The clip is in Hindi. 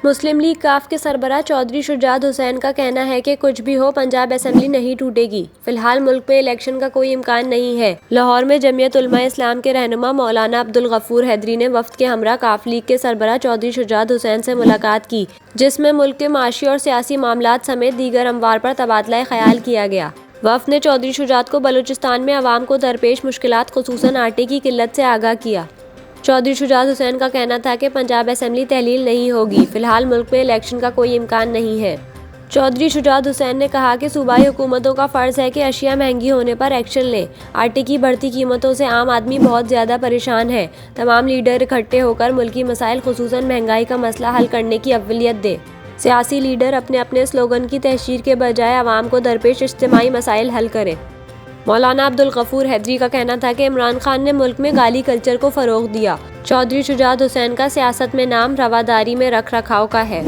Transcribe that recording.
मुस्लिम लीग काफ के सरबराह चौधरी शुजात हुसैन का कहना है कि कुछ भी हो पंजाब असेंबली नहीं टूटेगी। फिलहाल मुल्क में इलेक्शन का कोई इम्कान नहीं है। लाहौर में जमीयत उलमा इस्लाम के रहनुमा मौलाना अब्दुल गफूर हैदरी ने वफ्द के हमरा काफ लीग के सरबराह चौधरी शुजात हुसैन से मुलाकात की, जिसमें मुल्क के माशी और सियासी मामलात समेत दीगर अमवार पर तबादला ख्याल किया गया। वफ्द ने चौधरी शुजात को बलूचिस्तान में अवाम को दरपेश मुश्किलात खुसूसन आटे की किल्लत से आगाह किया। चौधरी शुजात हुसैन का कहना था कि पंजाब असेंबली तहलील नहीं होगी। फिलहाल मुल्क में इलेक्शन का कोई इम्कान नहीं है। चौधरी शुजात हुसैन ने कहा कि सूबाई हुकूमतों का फ़र्ज़ है कि अशिया महंगी होने पर एक्शन लें। आटे की बढ़ती कीमतों से आम आदमी बहुत ज़्यादा परेशान है। तमाम लीडर इकट्ठे होकर मुल्की मसाइल खुसूसन महंगाई का मसला हल करने की अव्वलियत दें। सियासी लीडर अपने अपने स्लोगन की तहशीर के बजाय आवाम को दरपेश इज्तिमाई मसाइल हल करें। मौलाना अब्दुल गफूर हैदरी का कहना था कि इमरान खान ने मुल्क में गाली कल्चर को फ़रोग़ दिया। चौधरी शुजात हुसैन का सियासत में नाम रवादारी में रख रखाव का है।